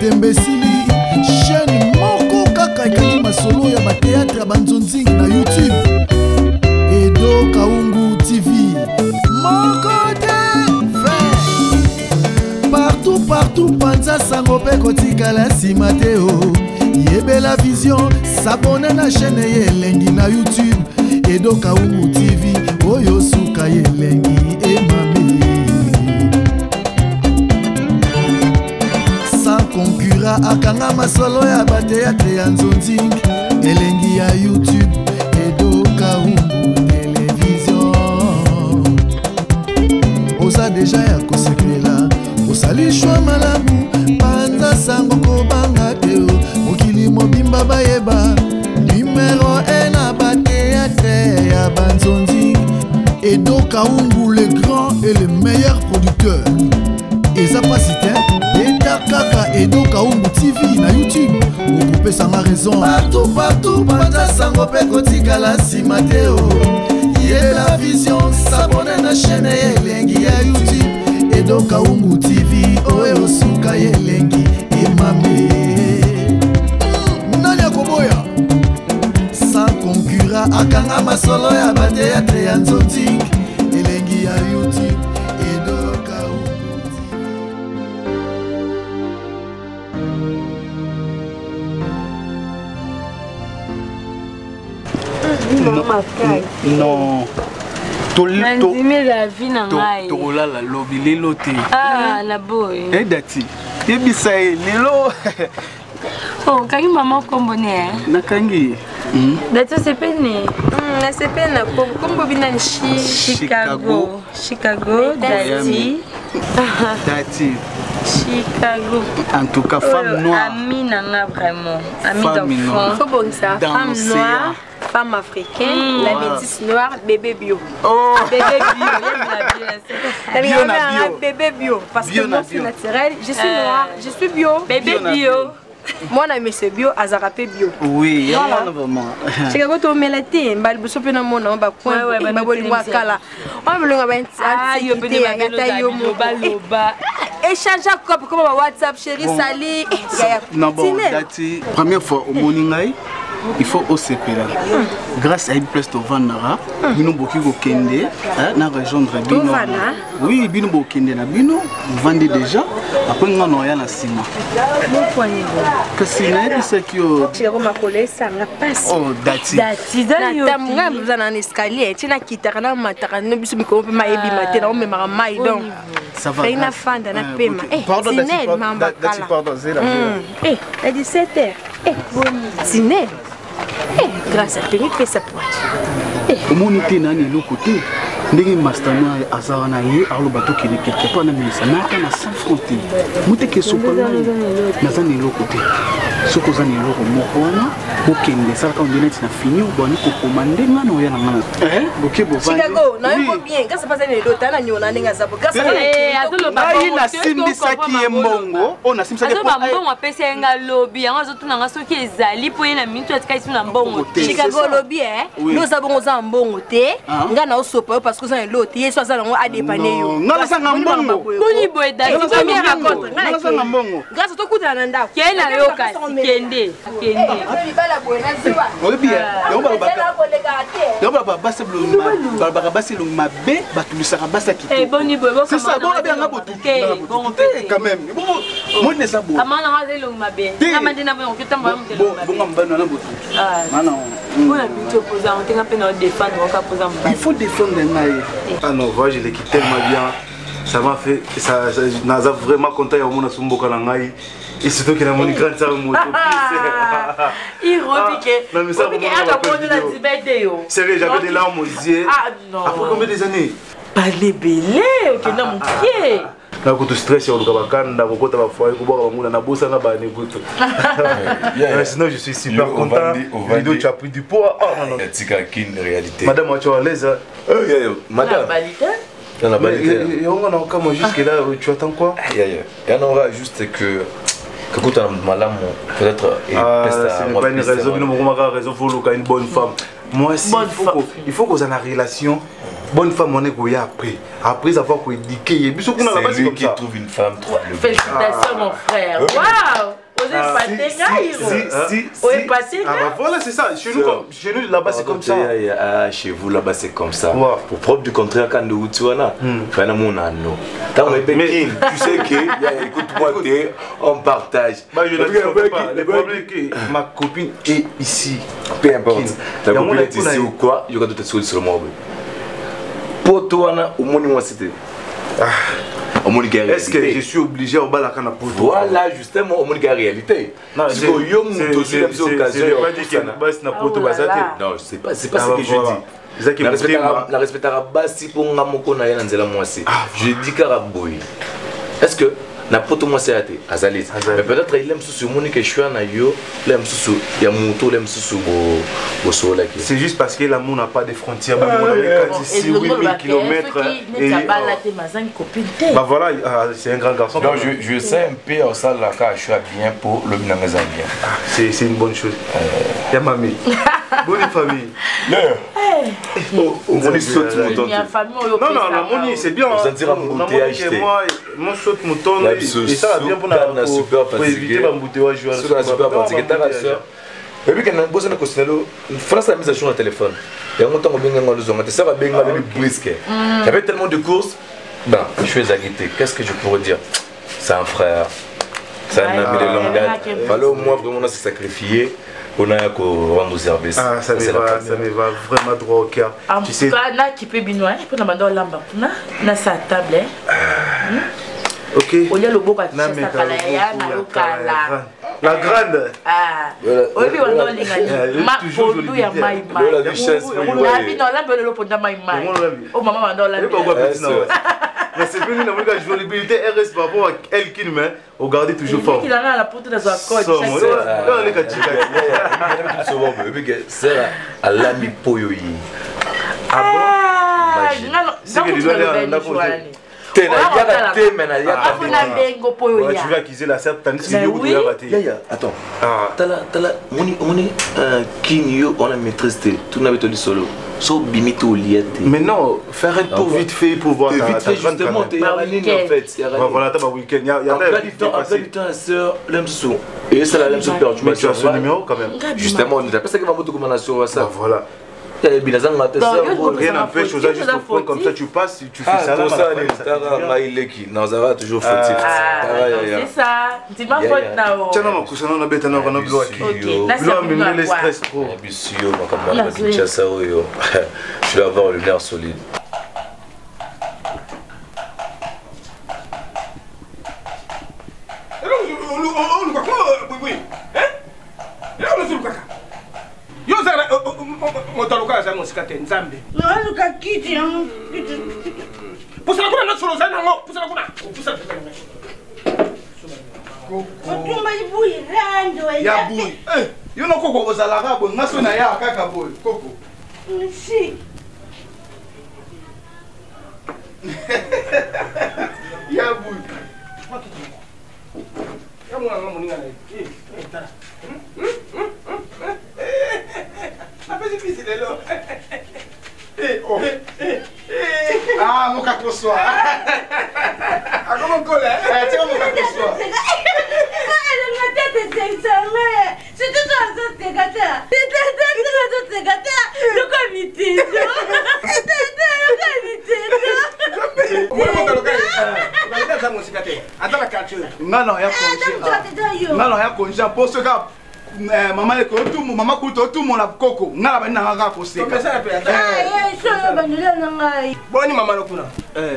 Tembesili chaîne moko kaka ekangi masolo ya bateatre ya banzonzingi na YouTube. Edo Kaungu TV moko te partout panza sango pe kotikala nsima te o. Yebela vision s'abonne na chaîne yelengi na YouTube. Edo Kaungu TV oyo suka yelengi emame. Sans concurrent akanga masolo ya bateatre ya nzonzingi elengi ya YouTube. Edo Kaungu télévision oza deja ya kosekela osalishwa malamu panza sango kobanga te mokili mobimba bayeba numéro 1 na bateatre ya banzonzingi. Edo Kaungu le grand et le meilleur producteur. Eza pasite eta kaka Edo Kaungu TV na YouTube okoupe sanga raison partout panza sango pe kotikala nsima te o. Yela vision s'abonne na chaîne yelengi ya YouTube. Edo Kaungu TV oyo suka yelengi emame. Nani akoboya sans concurrent akanga masolo ya bateatre ya nzonzingi elengi ya YouTube. Edo Kaungu TV. Non. La vie n'a pas la lobby lelo te. Ah, la boy. Eh dati. Yebisa lelo. Oh, kangi maman kombone. Nakangi. Dati c'est peine. Na c'est peine kombo bina Chicago. Chicago, Dati. Dati. Chicago. En tout cas, femme noire. Amie nana vraiment. Amie d'enfant. Faut bon ça. Femme noire. Femme africaine, la métisse noire, bébé bio. Oh, bébé bio, bébé bio. Parce que moi c'est naturel, je suis noire, je suis bio. Bébé bio. Moi na monsieur bio, azarapé bio. Oui, il y a vraiment. Chicago to melate, mbali busope na mona ba coin, ba boli wakala. On me longa ba yo bene ba yo loba. Échange à cop comme WhatsApp chérie sali. Non bon, dati première fois au moningai. Il faut aussi là. Grâce à une place de Vanara, nous avons kende na rejoindre Bino. Oui, Bino kende na Bino, vous vendez déjà. Après nous on a na sima. Que c'est là c'est qui Chiro makole ça na passe. Oh, dati. Dati na tamnga muzana na escalier, tina kitana mataka no biso miko pe mayebi matena o memara mai donc. Ça va. Ina fanda na pema. Pardon, dati pardon, c'est la. À 17h. Tinel. Grâce à Péri, fait sa pointe. Au monde était dans le côté. Ndenge mastano azana ye alo bato qui quelque part na misa na kana sans frontière. Mute ke sopala na zani lo côté. Soko zani lo moko wana bokende sala quand on na fini boni ko commander ngana oya na ngana. Boke bo vandi. Chicago, na yo bien, grâce à pas zani lo tana nyona ndinga zapo. Grâce à azolo ba na simbisa ki mbongo. On a simbisa ke mbongo apesa nga lobby yango zo tuna nga soki ezali po ye na minute atika isu na mbongo. Chicago lobby nous avons za mbongo te. Ngana osopa parce que ça est l'autre hier soit ça on a dépanné yo ngala sanga mbongo boni boy dati première rencontre ngala sanga mbongo grâce à to kuta na ndako kena yo kasi kende bala boy na ziwa oui bien yo baba basa bluma baba basa luma be batulisaka basa kito eh boni boy c'est ça bon bien nga botu bon quand même bon moi ne ça bon amana nga luma be ngamandi na bon kitamba bon bon mbano na botu ah non on a mis opposé on tenga pe na défendre on ka poser il faut défendre ngaye. Ah non, voilà, je l'ai quitté tellement bien. Ça m'a fait, ça n'a vraiment content au monde à son bocal en aïe. Et surtout qu'il a mon écran de sa moto. Il repiquait. Non, mais ça, c'est vrai, j'avais des larmes aux yeux. Ah non. Après combien des années? Pas les bélés, ok, non, mon pied. Là, quand tu stresses, on doit quand on va faire un boire on a beau ça n'a pas d'écoute. Sinon, je suis super content. Vidéo, tu as pris du poids. Oh non, non. C'est une réalité. Madame, tu es à l'aise. Madame. On a comme jusque-là, tu attends quoi? Il y en aura juste que. Quand on a malade, peut-être. Ce n'est pas une raison, il faut une bonne femme. Moi, il faut qu'on ait une relation. bonne femme, on est quoi après. Après avoir éduqué, c'est lui qui trouve une femme. Félicitations, mon frère. Waouh! Voilà, c'est ça. Chez nous là-bas, c'est comme ça. Chez vous là-bas, c'est comme ça. Pour preuve du contraire, quand nous tu vois, tu sais que, écoute-moi, on partage. Le problème est que ma copine est ici. Peu importe. Ta copine est ici ou quoi, il y a d'autres choses sur le monde. Pour toi, au moins, moi, c'était. Est-ce que je suis obligé au balakana pour toi? Voilà, justement, au moins la réalité. Non, je c'est pas ce que je dis. La respectera basi pour ngamoko na yana nzela mwasi. Je dis karaboy. Est-ce que na poto mwasi ate azali? Mais peut-être il aime sous monique choix na yo, l'aime sous ya muto, l'aime sous bo sola qui. C'est juste parce que l'amour n'a pas de frontières. Bah voilà, c'est un grand garçon. Donc je sais un peu au salle là quand je suis bien pour le bien. C'est une bonne chose. Il y a mamie. Bonne famille. On saute mouton. Non, la moni c'est bien. On sentira embouteillage. Moi saute mouton et ça va bien pour éviter l'embouteillage. Super parce que ta sœur. Et puis quand on bosse dans Cosinello, France a mis à jour le téléphone. Et on entend bien dans le zone. Ça va bien avec brisque. J'avais tellement de courses. Ben, je suis agité. Qu'est-ce que je pourrais dire? C'est un frère. C'est un ami de longue date. Il fallait au moins vraiment se sacrifier. On a qu'à rendre service. Ah, ça me va vraiment droit au cœur. Tu sais, là, qui peut bien, je peux demander à l'amba. Là, sa table. Ok. On y a le beau bâtiment. La grande. Ah. Oui, on a les ma polo ya maïma. La richesse. La vie dans la belle pour da maïma. Oh maman va dans la vie. Mais c'est venu dans la jouabilité RS par rapport à elle qui nous met au garder toujours fort. Il a la poudre dans sa corde. Non, les gars, c'est à l'ami Poyoyi. Ah bon? C'est que tu dois aller en tu vas accuser la serpe, tandis que vous devez battre. Attends. On a maîtrisé. Tout n'avait pas solo. Sauf bimito au liette. Mais non, faire un tour vite fait pour voir ta vite fait justement, tu es à la ligne en fait. Voilà, tu as un week-end. Il y a après du temps, la sœur, l'aime sous. Et c'est la l'aime sous perturbation. Mais tu as son numéro quand même. Justement, tu as pas ça qui va vous commander sur WhatsApp. Voilà. Rien n'empêche aux juste au comme ça tu passes, tu fais ça là. Non, ça va toujours fautif. C'est ça. Tu m'as faute là. Tiens, non, cousin, on a bête, on a bloqué. Le stress trop. Je dois avoir le nerf solide. Motaluka za musikate nzambe. Naluka kiti yangu. Pusala kuna na solo zana ngo, pusala kuna. Pusala. Otumba ibuyi rando ya buyi. Yo no koko ozala ka bo ngaso na ya kaka bo koko. Si. Ya buyi. Ya mwana muninga na. Tara. Ah, mon cacossoir. Ah, comment on colle? Tiens, mon cacossoir. Ma tête est sincèrement. C'est tout ça, c'est gâté. C'est gâté. Le comité. Non, ya konja pour ce gars. Maman est comme tout, maman coûte tout mon la coco. N'a pas n'a pas costé. Bon, maman le kuna.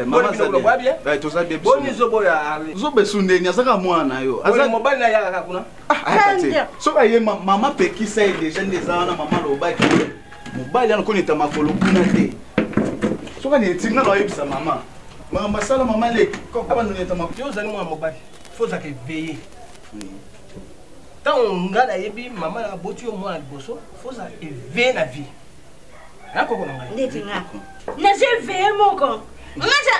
Maman ça bien. Eh, tout ça bien. Bon, ils ont boya. Zobe sunde ni azaka mwana yo. Azaka mobile na ya kuna. So ba ye maman peki ça déjà des ana maman lo ba ki. Mobile yana konita makolo kuna te. So ba ni tinga lo yebisa maman. Maman sala maman le ko ba no neta makolo. Yo zani mo mobile. Faut ça que veiller. Tant on a la yebi maman a bottu au moins à bosso, faut ça éveiller la vie. Là quoi on a. Netinga. Na je veiller mon con. Ngaza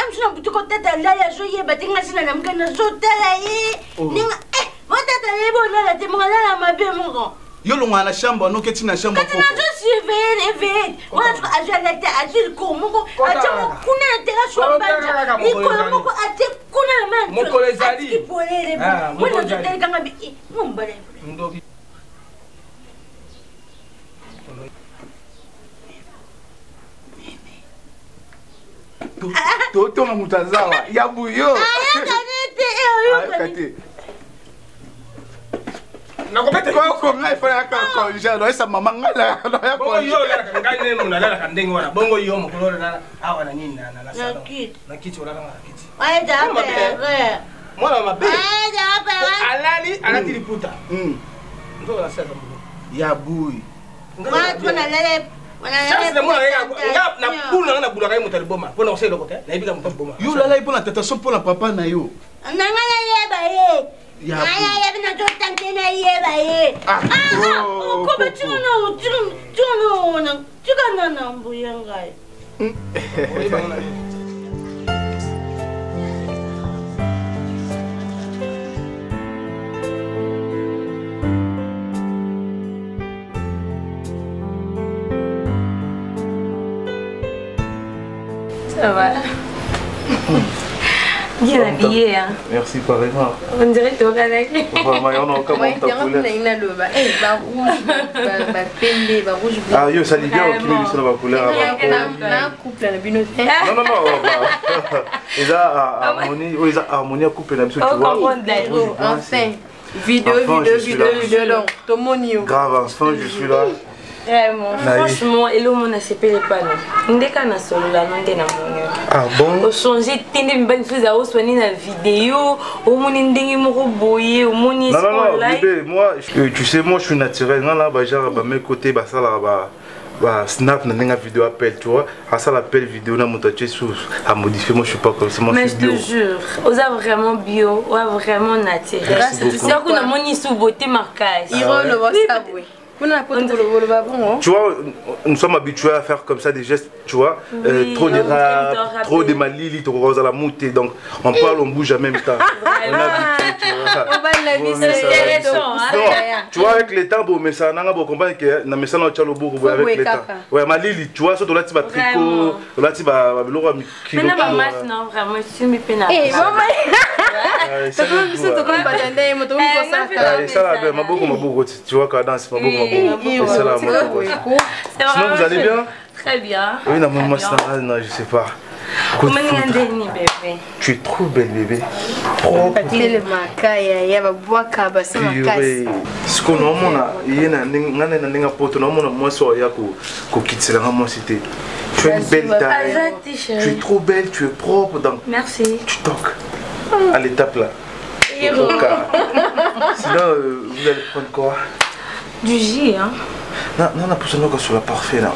amsuna butuko tata la ya joye batinga sina namka na zotala yi. Ninga wata ta yebo na la temonga na mabe mon con. Yo longa na chambre no keti na chambre foko. Je suis éveillé. On a ajouté à dire comment a dire kuna tera shwambanja. Iko moko a dire kuna man. Moko lezali. Ah, moko lezali kanga bi. Mombale. Ndoki. Toto na mutazawa. Ya buyo. Kate. Nakopete ko ngai fa ka konja no esa mama ngala no ya ko yo la ka ngai ne muna la ka ndengo wana bongo yo mo kolora na awa na nini na salon na kiti wala na kiti ay da be mwana mabe ay da be alati liputa ndo la sasa ya bui ngwa tuna lele sasa mwana na bula na bula kai mutali boma pona oselo kote na ibika mutali boma yo la la pona tata so pona papa na yo nangala yeba ye ya bina to tantena yeba ye ko ba tuno na tukana na mbuyangai Ça va. Bien habillé, hein. Merci, pareillement. On dirait que tu auras la clé. Ah, yo, ça dit bien au Kimi, ça va couleur. Non, non, non. Ils ont harmonie à couper la mission. Enfin. Vidéo, donc. Grave, enfin, je suis là. Vraiment, franchement, et le monde a séparé les panneaux. On est qu'à solo là, on est dans mon. Ah bon? On change, tendez une bonne chose à vous soigner la vidéo. Au monde est dingue, mon roboyer, au monde est. Non, non, non, bébé, moi, tu sais, moi, je suis naturel. Non, là, bah, genre, bah, mes côtés, bah, ça, là, bah, snap, n'a pas vidéo appel, tu vois. À ça, l'appel vidéo, n'a monté sous à modifier. Moi, je suis pas comme ça. Mais je te jure, on a vraiment bio, on a vraiment naturel. C'est ça qu'on a mon sous beauté marquage. Il roule le WhatsApp, oui. Tu vois, nous sommes habitués à faire comme ça des gestes, tu vois, oui, trop de rap, trop de malili, trop rose à la moutée, donc on parle, on bouge en même temps. On a habitué, tu vois. On va la vie, c'est intéressant. Tu vois, avec les temps, mais ça n'a pas compris que na message na chalo beaucoup avec les temps. Ouais, malili, tu vois, surtout là tu vas tricot, là tu vas lora kilo. Mais non, non, vraiment, je suis mi pena. Eh, maman. Ça va bien, ça va bien, ma beaucoup, tu vois, quand danse, ma beaucoup. Sinon vous allez bien? Très bien. Oui, non, moi non, je sais pas. Tu es trop belle, bébé. Ce qu'on a, tu es une belle taille. Tu es trop belle, tu es propre. Donc, merci. Tu toques à l'étape là. Sinon, vous allez prendre quoi? Du jus, hein? Non, non, pour ça, nous, sur la parfait là.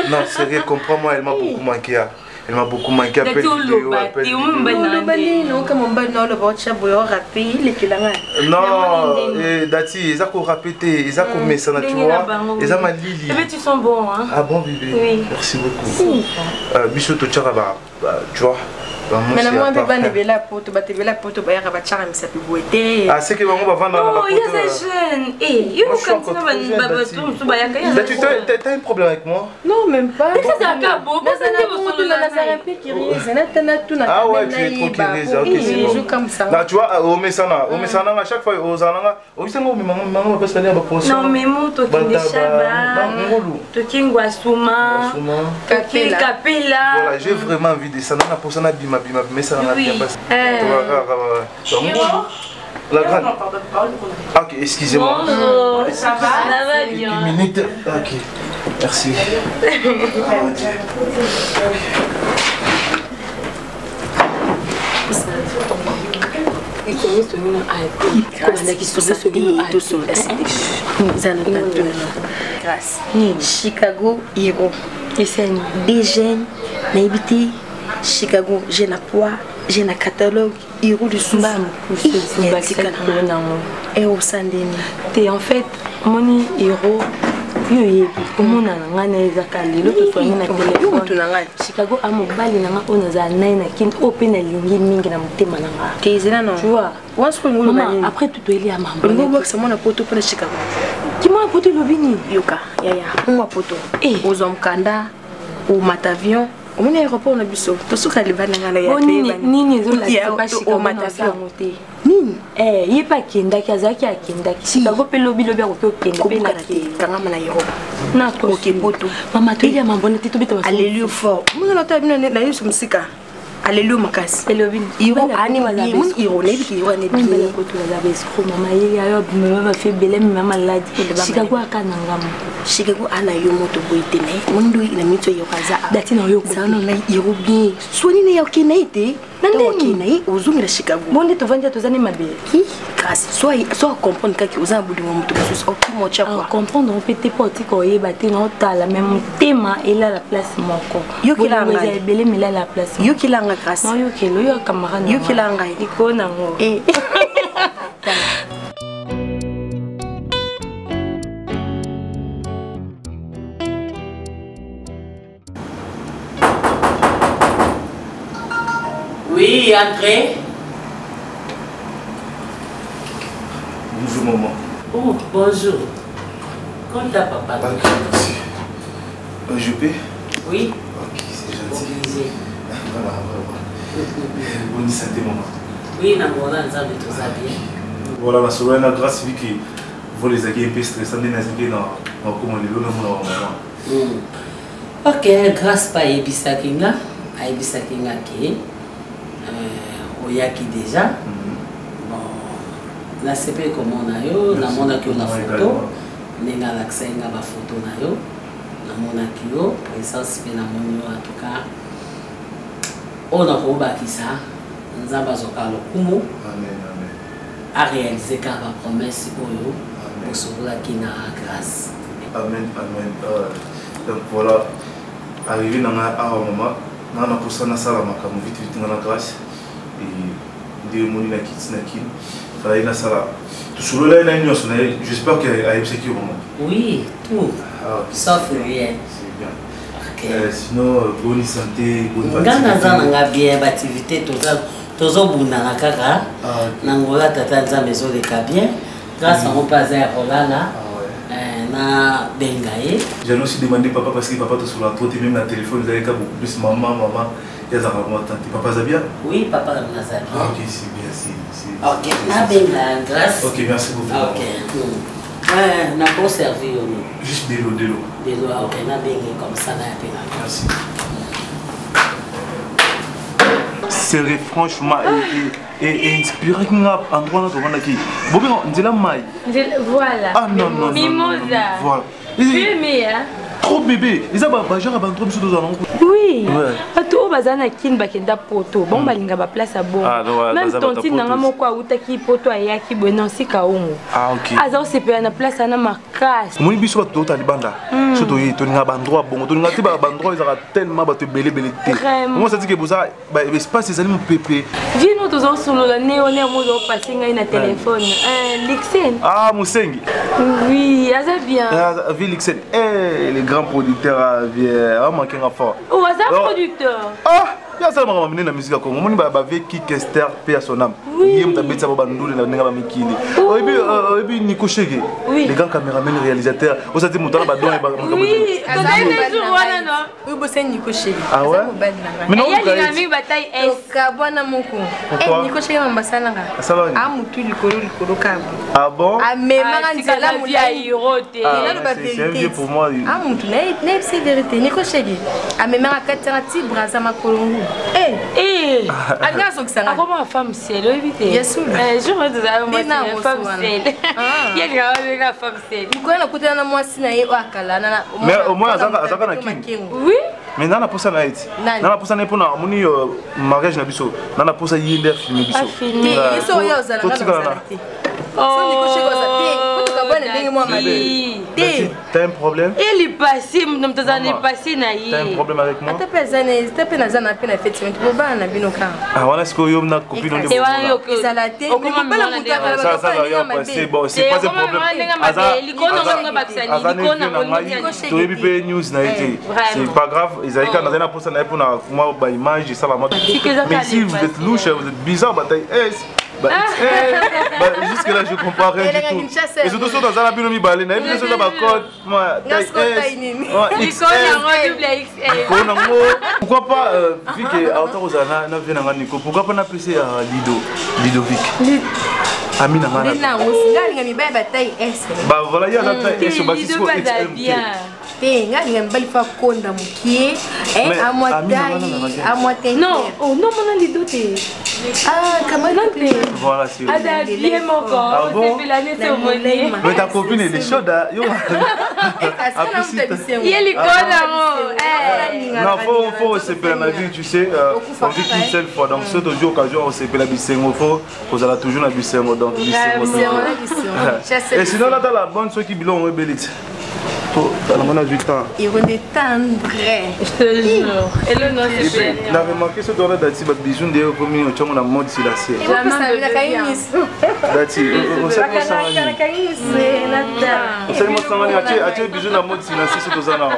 Non, sérieux, comprends-moi, elle m'a beaucoup manqué. Elle m'a beaucoup manqué. Non, Dati, ils ont répété, ils ont mis ça, tu vois. Ils ont malili. Mais tu sens bon, hein? Ah bon, bébé? Oui. Merci beaucoup. Bichot, tu vois. Mais la moi, bébé, ne la poto, bah, la poto, bah, rabat charme, ça peut boiter. Ah, c'est que maman va vendre la poto. Oh, il y a des jeunes. Eh, il y a t'as un problème avec moi? Non, même pas. Mais c'est un cabot. Ah ouais, tu es trop curieuse. Ok, c'est bon. Comme ça. Là, tu vois, au Messana, à chaque fois, aux Ananga, au Messana, maman va pas se faire pour non, mais moi, tu es Chaba, tu es Nguasuma, tu es Capella. Voilà, j'ai vraiment envie de ça. Non, pour ça, mais ça n'a bien passé. La grande. Ok, excusez-moi. Bonjour, ça va bien. Une minute. Ok, merci. Chicago, Hiro. Des jeunes, n'habité. Chicago, j'ai la poids, j'ai la catalogue, Hiro de Sumbam. Et au Sandini. En fait, mon Hiro, yo yebi komona na nga na ezaka lelo toswangi na telefone Chicago amobali na nga oyo nazala naye na kini oyo mpe nalingi mingi na motema na nga kezela no tu vois après tout eli ya mambo ngobakisa mwana poto mpona Chicago kimwana poto elobi nini yoka yaya mwa poto ozwa mokanda omata avion omoni aéroport na biso tosuka libanda nga na ya nini ezolakisa pa Chicago na sango te nini ye mpe akendaki azalaki akendaki Chicago mpe lobilobi akoki okende mpe nakangama na Europe nakokepoto mama toyeli ya mambona te tobeta alelio fort mozala ta bino na yesu mosika alelio makasi elobi iro ani mazabes iro nebiki iro ne bi ko to zabes ko mama ye ayo mama va fe bele mama maladi Chicago akana ngam Chicago ana yo moto boitene mundu ina mito yo kaza dati na yo sana na iro bien swani ne yokenaite nande yokenai uzungira Chicago bonde to vanja to zane mabe grâce soit comprendre kaki oza budi mo moto so okimo cha quoi comprendre on peut te porter ko yeba te na otala même tema ela la place moko yo kilanga bele mela la place yo kilanga grâce non yo kelo yo camarade yo kilanga iko na ngo Oui, entrez. Bonjour maman. Oh, bonjour. Comment t'as papa? Ok, merci. Je paie? Oui. Ok, c'est gentil. Voilà. Bonne santé maman. Oui, on a tout ça bien. Voilà, la soirée la grâce vu que vous les avez un peu stressants, vous les avez comment les lots maman. Ok, grâce pas Ebisa Kinga, Ebisa Kinga qui oyaki déjà. Bon, la CP comme on a yo, la mona qui on a photo, nenga l'accès nga ba photo na yo, la mona qui yo, présence pe na monyo en tout cas. On a roba qui ça, nzamba zoka lokumu. Amen. A réaliser car ma promesse oyo pour sauver qui na grâce. Amen. Donc voilà, arrivé dans la maman. Na pour ça na sala makamu vite na grâce et de moni na kits na kin fallait na sala tout sur là na union j'espère qu'il a été sécurisé maman. Oui, tout. Sauf rien. C'est bien. OK. Sinon bonne santé, bonne activité. Ngana bien activité tozo bunda na kaka. Na ngola tata nzambe zo le bien grâce à mon père Rolala. Na bengaye. J'ai aussi demandé papa parce que papa te sur la tour même na téléphone vous avez beaucoup plus maman et ça va moi tante papa ça bien? Oui papa na ça bien. OK c'est bien c'est OK na benga grâce. OK merci beaucoup. OK. Na conserver juste de l'eau. OK na benga comme ça na benga. Merci. C'est franchement et inspiré un endroit là qui bon ndela mai voilà ah non mimosa voilà fumé hein trop bébé ils ont ba genre ba trop biso dans oui ato bazana kin bakenda poto bon balinga ba place à bon même tonti nanga moko autaki poto ayaki bueno sika omo ah OK azo sepe na place na makas moni biso bato ta libanda surtout yi to ninga ba endroit bon to ninga ti ba endroit ils ont tellement bato belé te moi ça dit que boza ba espace ezali mo pépé vino tozo solo la néoné mozo passer ngai na téléphone Lixen ah Musengi oui aza bien vi Lixen les grands producteurs viennent manquer un fort oh aza producteur il y a ça m'a amené la musique à Congo moni ba veki Kester paix à son âme yem ta betsa ba ndule na nga ba mikili et puis Nico Chege les grands caméramans réalisateurs au ça dit mutala ba don ba oui aza jour wana no oui bosse Nico Chege ah ouais mais non il y a mis bataille est ka bwana moko Nico Chege mbasana nga mutu likolo ka ah bon amema nzela mulai irote c'est un vieux pour moi mutu na c'est vérité Nico Chege amema katana ti braza makolongo alga soksanga comment femme seule éviter yesu je me disais moi femme seule il y a la femme seule ko na kutana na mwasi na ye akala na mais au moins azaka na king oui mais nana posa na iti nana posa na pona moni mariage na biso nana posa yinde film biso biso yo zala na so Nico Chege za te ko ka bwana T'as un problème? Il est passé, nous t'as passé naïe. T'as un problème avec moi? T'as pas zané, t'as pas nazan à peine fait, tu peux pas nabi no kan. Ah voilà ce que yo na copine on dit. Et voilà yo ça la tête. On comment la ça va rien passer. Bon, c'est pas un problème. C'est pas grave, ils avaient quand on a pour ça pour moi ba image ça va moi. Mais si vous êtes louche, vous êtes bizarre, bataille S. Jusque là je comprends rien du tout. Et surtout sur dans la binomi balé, na bien sur la code, moi pourquoi pas vu que autant aux ana na vient na Nico, pourquoi pas na PC à Lidovic. Amina ngana. Nina usingali ngami baba taille S. Bah voilà, il y a la taille S sur Batisco XM. Ngali ngami bali fa konda mukie à moitié. Non, oh non mon Lido t'es. Ah, comment il voilà, c'est Ada bien mon corps, c'est l'année c'est au monnaie. Mais ta copine elle est chaude yo. Il est l'icône non, faut se faire la vie, tu sais, on vit qu'une seule fois. Donc cette occasion on se fait la bisengo, faut qu'on a toujours la bisengo donc bisengo. Et sinon là dans la bonne ceux qui bilon rebellite. On a du temps. Il y a des temps vrai. Je te jure. Et le nom c'est bien. On a remarqué ce doigt d'Ati, but bisous d'ailleurs comme on a un mode si là c'est. Et moi ça veut dire Dati, on sait pas ça. On sait pas ça. Ati bisous dans mode si là c'est tout ça là.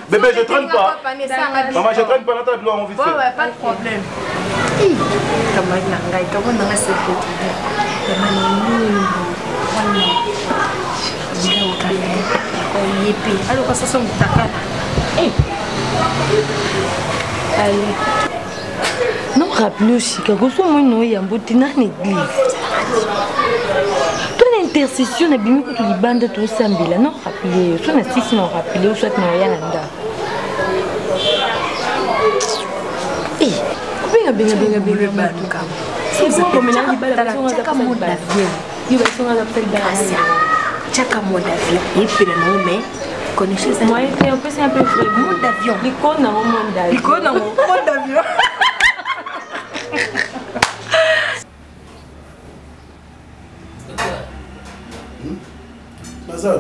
Bébé je traîne pas. Maman je traîne pas là t'as envie de faire. Ouais pas de problème. Comment il n'a pas comment on a ce alors ça sont allez non rappelez aussi que vous sommes nous y a botina l'église ton intercession a bien que les bandes tout sambila non rappelez soit na six non rappelez ou soit na ya nda bien c'est bon comme là il bala il va se rendre chaque mot d'avion et puis le mais connaissez ça moi c'est un peu vrai mot d'avion l'icône dans mon monde d'avion l'icône dans mon monde d'avion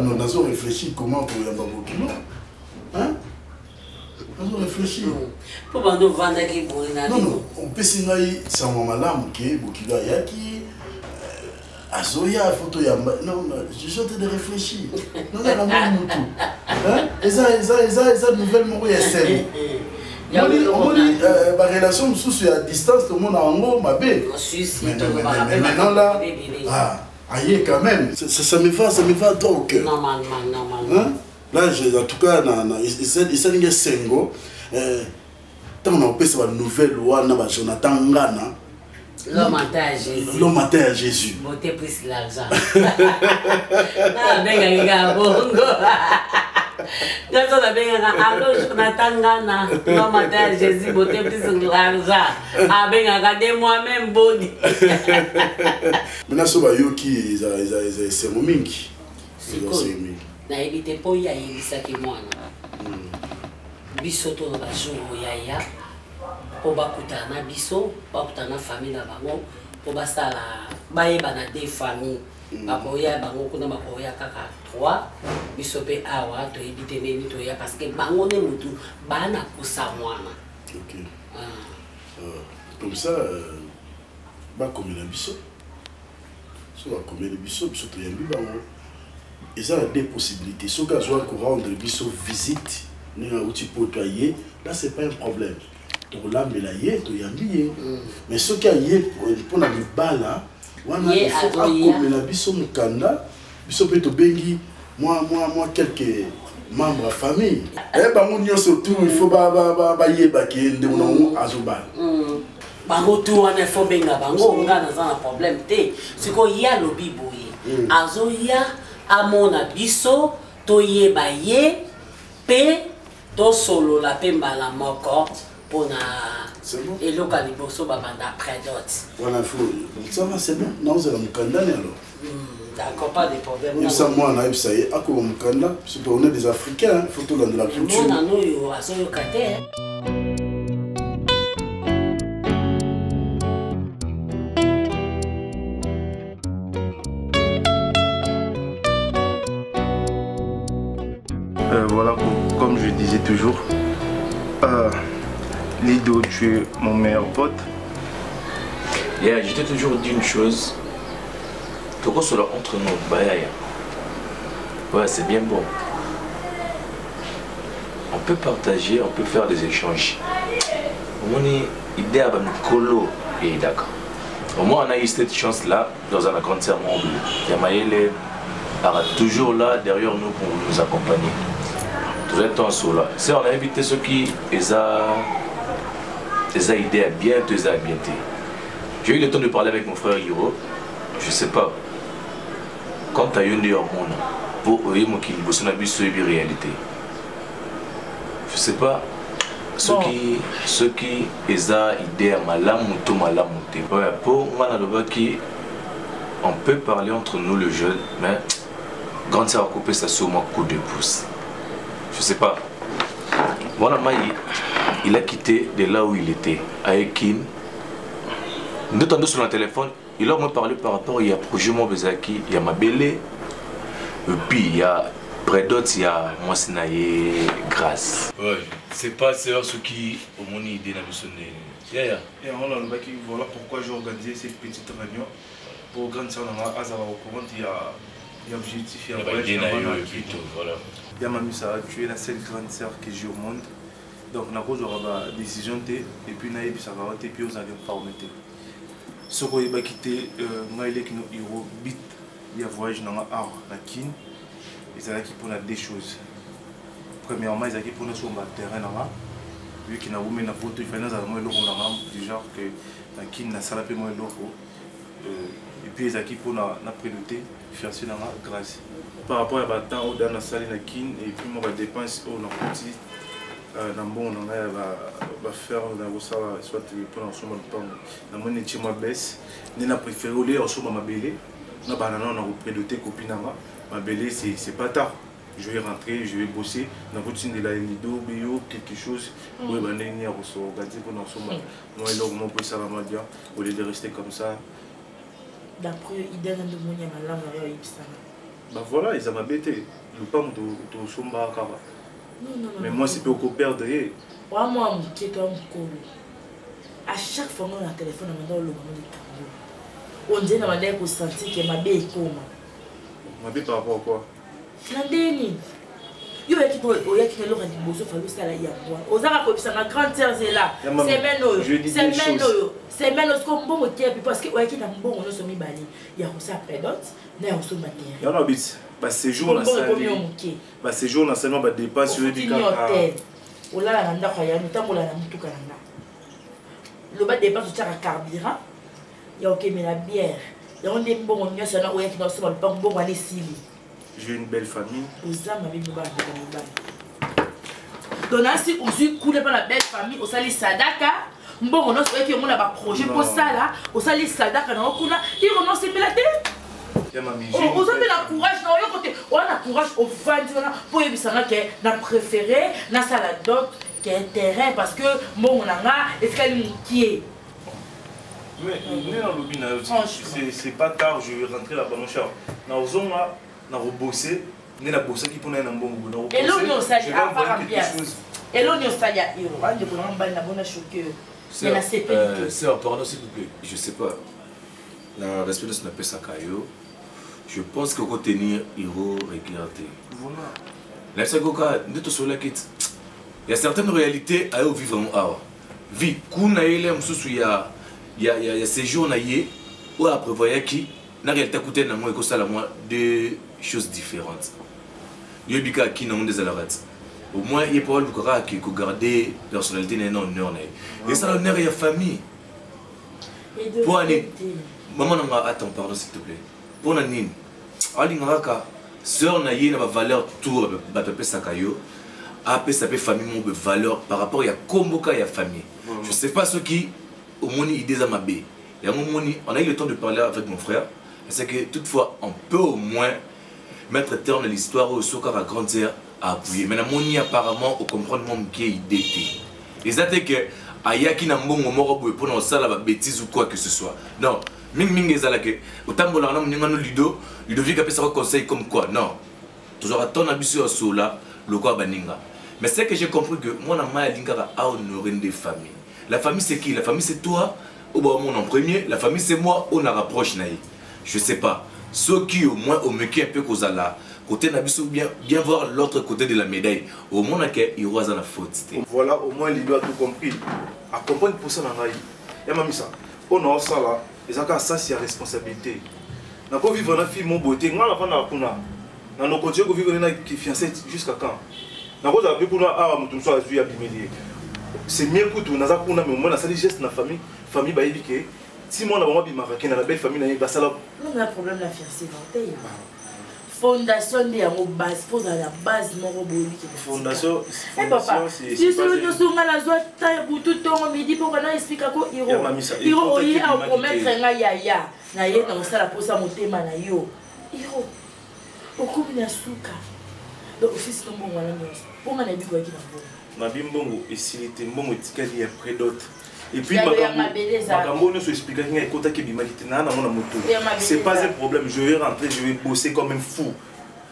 nous avons réfléchi comment pour y avoir beaucoup hein nous avons réfléchi pour nous vendre qui pour non on peut signaler ça maman qui beaucoup yaki Azoya, photo yamba. Non, je suis en train de réfléchir. Nous allons voir tout. Hein? Et ça, nouvelle mourir est on dit, la relation sous à distance, tout le monde a en haut, ma belle. Mais maintenant là, aïe quand même. Ça me va dans le cœur. Normalement. Là, en tout cas, il s'est dit Sengo. Tant on a opéré cette nouvelle loi, Jonathan Ngana. L'homme à Jésus. L'homme à Jésus. Beauté plus l'argent. Ah, ben, gars, bongo. Quand on a bien alors Jonathan Ngana, l'homme à Jésus, beauté plus l'argent. Ah, ben, regardez moi-même, body. Maintenant, ce que qui c'est mon mingi. C'est quoi? Na évité pour y aller, ça qui moi. Bisoto dans la journée, yaya. Pour bakutana biso, bakutana famille na bango, pour basala bayeba na deux familles. Bakoya bango kuna bakoya kaka 3 biso pe awa to ebite neni to ya parce que bango ne mutu bana kusa mwana. OK. Comme ça ba comme la biso. So ba comme le biso to yambi bango. Et ça a deux possibilités. So ka zo ko rendre biso visite, ni na uti potoyer, là c'est pas un problème. Pour l'ambela yé to yambi mais ce qui a yé pour na bala wana il faut comme la biso mukanda biso pe to bengi moi quelques membres de famille ba mon surtout il faut ba yé ba ki nde no azobal bango tu wana faut benga bango ngana za problème te siko ya lobi boye azoya amona biso to yé ba yé pe to solo la pemba la moko pour et le caliboso babanda après d'autres. Voilà, ça va, c'est bon. Non, vous allez me condamner alors. D'accord, pas de problème. Nous sommes moi, on a eu ça, à quoi on me condamne? Parce qu'on est des Africains, il faut tout dans de la culture. On a nous, à ce locataire. Voilà, comme je disais toujours, Lido, tu es mon meilleur pote. Yeah, je t'ai toujours dit une chose. Toko sera entre nous, Bayaya. Ouais, c'est bien bon. On peut partager, on peut faire des échanges. Au moins, idée à Colo et d'accord. Au moins, on a eu cette chance-là dans un grand serment. Yamaïle sera toujours là derrière nous pour nous accompagner. Tout le temps sur là. C'est on a invité ceux qui ont idées à bien, ils ont bien. J'ai eu le temps de parler avec mon frère Hiro. Je sais pas. Quand tu as eu une hormone, pour eux, moi qui bosse dans la réalité. Je sais pas. Ceux qui ont idée à malamuto. Ouais, pour moi, on peut parler entre nous, le jeune, mais quand ça va couper, ça sur moi coup de pouce. Je sais pas. Voilà, il a quitté de là où il était, à Ekin. Nous attendons sur le téléphone, il a parlé par rapport, il y a projet Bezaki, il y a Mabele, et puis il y a Predot, il y a Moissinaye, Grâce. Ouais, c'est pas ceux qui ont mon idée dans le sonnet. Et voilà pourquoi j'ai organisé cette petite réunion. Pour grande sœur, au courant, il y a objectif, il y a voyage. Il y a Mamisa, tu es la seule grande sœur que j'ai au monde. Donc, on a une décision et puis on a une et puis on a une forme. Ce qu'on a quitté, moi, il y a voyage dans l'art, la kin. Et c'est là qu'il y a deux choses. Premièrement, il y a qui pour nous sur le terrain. Vu qu'il y a une photo, il faut du genre que la kin n'a pas moins l'eau. Et puis, il y a qui pour nous prénoter, faire ça grâce. Par rapport à la temps où on a salé la kin, et puis moi, je dépense au petit. On va faire soit pour l'ensemble de temps. On a baisse. On a préféré aller ensemble ma belle. On a prénoté copine ma belle, c'est pas tard. Je vais rentrer, je vais bosser. On a continué de la lido, quelque chose. Oui, on a organisé pour l'ensemble. Moi, on peut ça au lieu de rester comme ça. D'après l'idée de mon yaman, bah voilà, ils ont bêté. Le pas de somba kaba. Non. Mais moi, c'est pour perdre. Moi, je suis comme à chaque fois qu'on a un téléphone, on a le moment de on dit qu'on a senti que ma belle est comme. Ma belle par rapport à quoi? Nandeni. Yo qui peut qui ne l'aura dit bozo fallu ça là il y a moi. Osaka ko bisa ma grande sœur c'est là. C'est menos comme bon qui parce que qui na bon on so mi bali. Il y a ça Predot, na on so matin. Ya no bit. Bah séjour na salle. Bah séjour na seulement ba dépasse sur du cas. Ola na ndako ya mutambola na mutuka na. Le bas dépasse sur carburant. Ya OK mais la bière. Ya on dem bon on so na oya qui na so ba bon aller sili. J'ai une belle famille. Donc, si on suit coulé par la belle famille, on s'allie Sadaka. Bon, on a un projet pour ça là. On s'allie Sadaka dans le coup là. Et on a la tête. On a le courage. On a le courage au fan pour y aller. On a préféré dans la dot qui est terrain parce que bon, on a escalier qui est. Mais c'est pas tard, je vais rentrer là-bas, mon cher. Dans le zone là. Na robosser ni na bossa qui pona na mbongo na robosser. Et l'on yo sali à part bien. Et l'on yo sali à iro. Ande ko na mbana bona choqué. Mais la CP. C'est pardon s'il vous plaît. Je sais pas. La respect de ce n'appelle ça caillou. Je pense que faut tenir iro regarder. Voilà. La secoka de to sola kit. Il y a certaines réalités à vivre en awa. Vie kuna ile msusu ya séjour na yé ou à prévoir qui na réalité côté na moi ça la moi deux choses différentes. Yo bika qui non des alarat. Au moins il peut le qui garder personnalité non honneur et ça l'honneur et famille. Pour aller maman n'a attends pardon s'il te plaît. Pour nanine ali ngaka sœur na yé na valeur tout ba pepé sakayo après ça peut famille mon valeur par rapport il y a komboka il y a famille. Je sais pas ce qui au moins idée à ma bé. Et à mon on a eu le temps de parler avec mon frère. C'est que toutefois, on peut au moins mettre terme à l'histoire où Sokar a grandi à appuyer. Mais la apparemment, on comprend qui est idée. Et ça c'est que Ayaki n'a pas de pour nous ça la bêtise ou quoi que ce soit. Non, Ming est là que autant que Ludo vit qu'après ça conseil comme quoi. Non, toujours attendre à bisou au là. le quoi baninga. Mais c'est que j'ai compris que moi, je a honoré des familles. La famille, c'est qui? La famille, c'est toi, au moment en premier. La famille, c'est moi, on a rapproche. Je sais pas. Ceux qui, au moins, au mieux, un peu cause là. Côté Nabiso, bien voir l'autre côté de la médaille. Au moins, il y a la faute. Voilà, au moins, il doit tout compris. À comprendre pour ça, il y a ça. On a ça là. Et ça, c'est la responsabilité. On peut vivre dans la fille, mon beauté. Moi, on a on continue à vivre dans la fiancée jusqu'à quand? C'est mieux que tout, mais au moins, on a des gestes dans la famille. Famille, si moi, on a une belle famille, on a un problème de la fiancée. Fondation de la base, faut à la base fondation c'est si nous sommes la joie pour tout temps midi pour qu'on explique à quoi Hiro il a promettre nga yaya na ye na sala posa motema na yo Hiro okumi na suka donc aussi c'est bon wana nyos pour nga na biko ki na bon na bimbongo esilité mbongo tikali après d'autres. Et puis, Magambo se explique c'est pas un problème, je vais rentrer, je vais bosser comme un fou.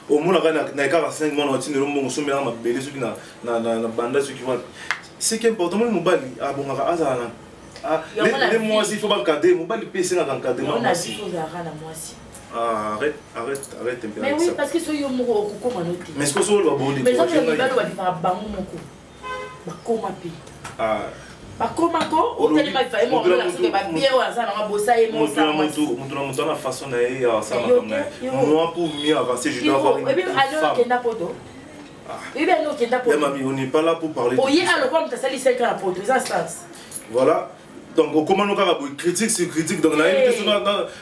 Au moins, il y a 45 mois, c'est qui est important, les mois, il faut encadrer, arrête un peu. Mais oui, parce que c'est un peu mais est-ce que c'est Bah comment on tellement il fallait moi là c'est pas bien ça na bossa et moi ça mon façon d'aller ça moi pour mieux avancer je dois avoir une femme. Et bien non qui n'a pas on n'est pas là pour parler. Oui alors comme ça les 5 ans pour deux instances. Voilà. Donc comment nous avons critique sur critique donc là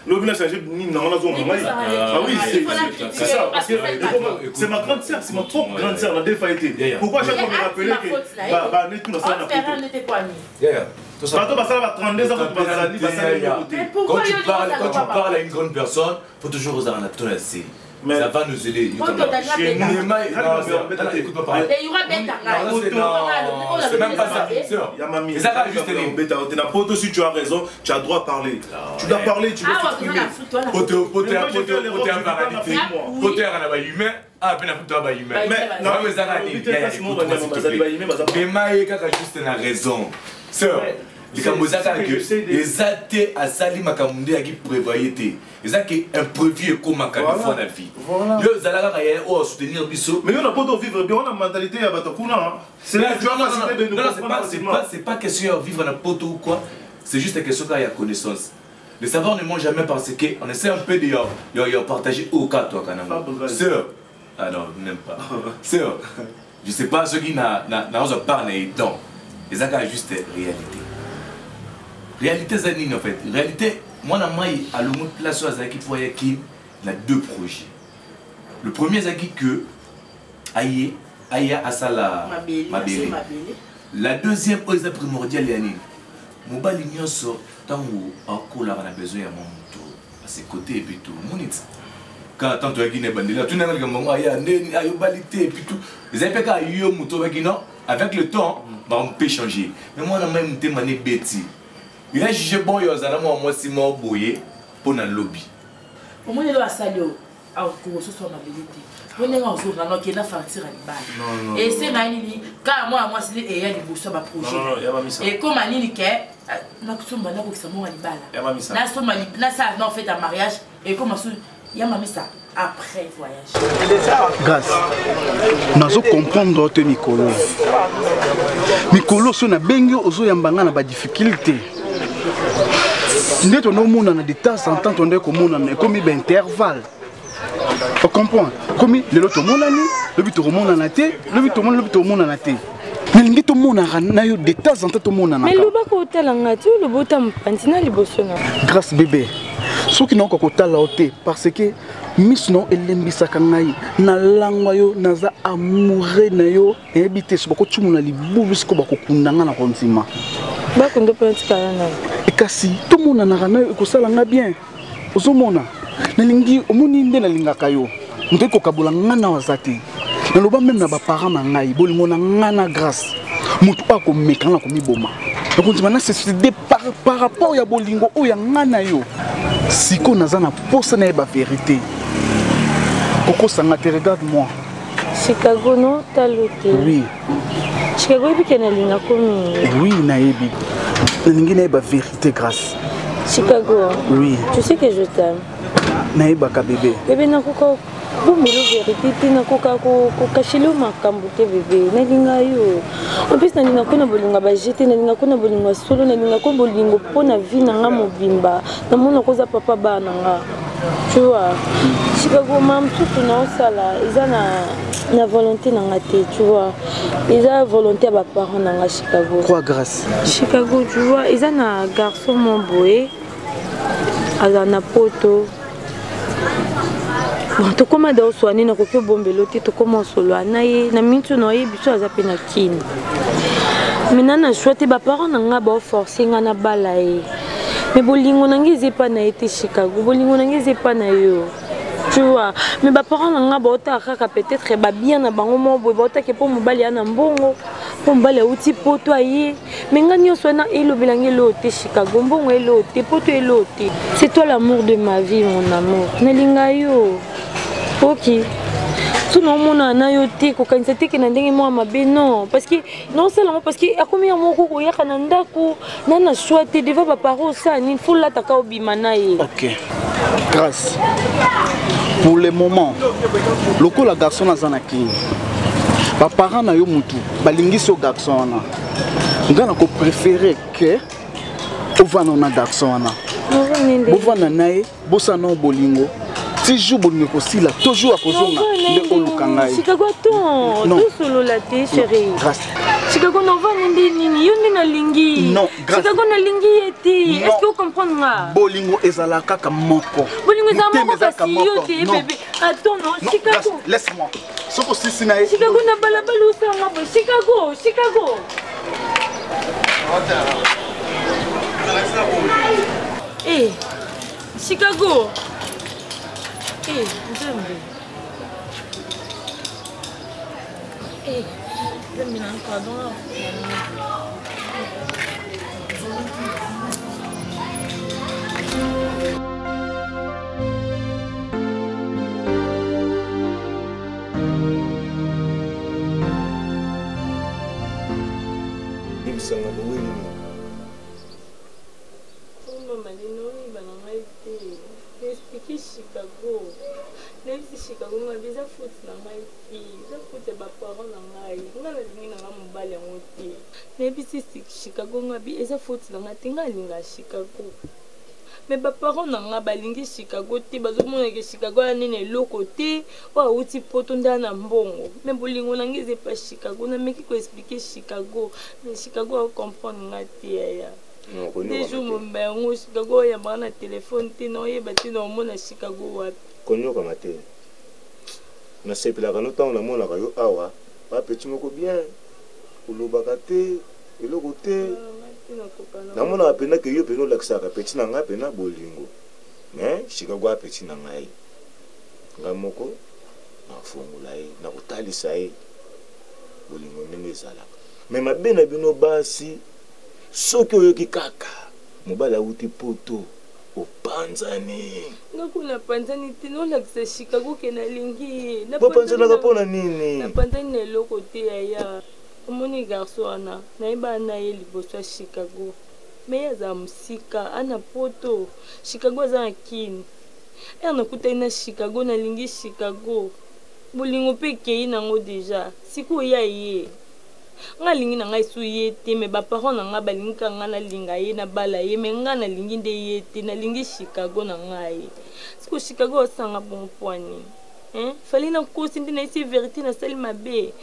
le village changé ni dans la zone ah oui c'est ça parce que c'est ma grande sœur c'est ma propre grande sœur la défaillité pourquoi chaque fois me rappeler que bah tout dans ça quand tu parles à une grande personne faut toujours oser en attendre assez. Mais ça va nous aider. C'est même pas ça. Si tu as raison, tu as droit de parler. Tu dois parler, tu dois t'exprimer. Les Cambodgiens les athées à Sali Makamundé qui prévoyaient ils ont imprévu comme un fois dans la vie. Ils allaient soutenir Bissot. Mais on n'a pas de vivre bien, on a une mentalité à Batakuna. C'est pas question de vivre n'importe où quoi. C'est juste une question qu'il y a connaissance. Le savoir ne mange jamais parce qu'on essaie un peu de partager au cas toi quand sœur. Ah non, même pas. Sœur. Je sais pas ceux qui n'ont pas les dents. Ils ont juste réalité. Réalité Zanine en fait. Réalité, moi à l'homme place qui voyait qu'il y a 2 projets. Le premier c'est que Aïe Asala Mabélé. La deuxième est primordiale Yanine. Mobile Union sort tant où on a besoin de mon moto à ses côtés et puis tout. Quand tant que Guinée bandela, tout n'importe comment aïe balité et puis tout. Les APK a eu un moto avec le temps, on peut changer. Mais moi on a même été mané bêtis. Il a jugé bon, il y a moi si moi bouillé pour le lobby. Comment il doit saluer à cause de ma vérité. On est en zone alors qu'il a fait tirer les balles. Et c'est Nani, car moi c'est et il y a des bosses à projet. Et comme Nani qui est, n'a que son bonheur que ça m'a les balles. N'a son mali, n'a ça non fait un mariage et comme ça, il y a mamie ça après voyage. Grâce. Nazo comprendre te Mikolo. Mikolo so na bengi ozo yambanga na ba difficulté. Neto no mona na de temps en temps on est comme on comme intervalle. Tu comprends? Comme le loto monani, le but au monde na té, le but au monde na té. Mais ngi to mona na yo de temps en temps to mona na. Mais le ba ko tala ngati le botam pantina libosona. Grâce bébé. Ceux qui n'ont pas kotala oté parce que Miss non elembisa kangai na langwa yo naza amoureux na yo et habiter so bako tumuna libulu siko bako kundanga na kontima. Ba kondo pentika na. Et kasi tout le monde na kana ko sala nga bien. Ozomona nalingi omoni nde nalingaka yo. Ndeko kabula ngana wazati. Na loba même na ba parents na ngai bolingo na ngana grâce. Mutu ako mekana ko miboma. Donc on c'est par rapport ya bolingo o ya ngana yo. Siko naza na posa na ba vérité. Koko sanga te regarde-moi. Chicago non talote. Oui. Chicago ebi ke nalinga komi. Oui, naebi. Nalingi naeba vérité grâce. Chicago. Oui. Tu sais que je t'aime. Naeba ka bébé. Bébé nakoka bomelo vérité te nakoka ko kashilo makambo te bébé. Nalinga yo. En plus nalinga ko na bolinga ba jeter nalinga ko na bolinga solo nalinga ko bolingo pona vie na nga mobimba. Na mona koza papa ba na nga. Tu vois. Chicago mam tout na osala ils na volonté na nga te, tu vois. Ils ont volonté à mes parents na Chicago. Quoi grâce? Chicago, tu vois, ils ont un garçon mon boy. Azana poto. Bon, tu commences à soigner na kopio bombelo te, tu commences à naie na mintu no ye biso azape na kin. Maintenant na choisi ba parents na nga ba forcer nga na balaye. Mais bolingo nangi zepa na été Chicago, bolingo nangi zepa na yo. Tu vois, mais mes parents n'ont pas peut-être bien na bango mo boy bota ke po mobali ana mbongo po mobali uti poto aye mais ngani osona elo bilangi lote Chicago mbongo elote poto elote. C'est toi l'amour de ma vie mon amour. Nalinga yo. OK. Tout le monde a un yoté ko kanisa te ke na ndenge mo mabe non parce que non seulement parce que akomi ya moko ko ya kananda ko nana choite devant ba parents ça ni faut la taka obimana ye. OK. Grâce. Pour le moment, le coup la garçon a zanaki. Ba parents na yo mutu, balingi so garçon na. Ngana ko préférer que ovana na garçon na. Bovana nae, bosa no bolingo. Toujours bolingo ko sila, toujours akozonga nde olukanga. Chicago ton, tout solo la té chérie. Grâce. Chicago no va nini, yo na lingi. Non, grâce. Chicago na lingi ete. Est-ce que vous comprenez nga? Bolingo ezala kaka moko. Bolingo ezala moko kasi yo te bébé. Attends non, Chicago. Laisse-moi. Soko sisi na ye. Chicago na balabala usanga bo. Chicago. Eh, Chicago. Eh, Nzambe. Eh, Nzambe na pardon. Ibisanga bowini. Mama lino ibana maite. Expliquer Chicago. Même si Chicago m'a déjà foutu na ngai fi, za foutu ba parents na ngai. Ngala lingi na nga mobali ngote. Même si Chicago ngabi eza foutu na nga tinga linga Chicago. Mais ba parents na nga balingi Chicago te bazomona ke Chicago anene loko te wa uti poto ndana mbongo. Mais bolingo na ngeze pa Chicago na meki ko expliquer Chicago. Mais Chicago a comprendre ngati ya. Des jours mon bengo Chicago ya bana téléphone te no ye bati no mona Chicago wapi. Konyo kama te. Na sepela kana temps na mona ka yo awa, ba petit moko bien. Ulobaka te, eloko te. Na mona apena ke yo peno laksaka petit na nga pena bolingo. Mais Chicago a petit na ngai. Ngamoko na fungula ye, na kutalisa ye. Bolingo ndenge zalaka. Mais mabena bino basi soki oyoki kaka mobala uti poto opanzani. Ngakuna panzani te no lakisa Chicago ke na lingi. Na panzana ka pona nini? Na panzani na loko te ya. Omoni garçon ana na iba na ye liboso Chicago. Mais yaza musika ana poto. Chicago za kin. Na kuta na Chicago na lingi Chicago. Bolingo pe kei nango déjà. Siku ya ye. Nga lingi na ngai su ye te me ba parents na nga balingi ka nga na linga ye na bala ye me nga na lingi nde ye te na lingi Chicago na ngai. Siko Chicago osanga bon poani. Fallait na kosi ndi na isi vérité na sali mabe.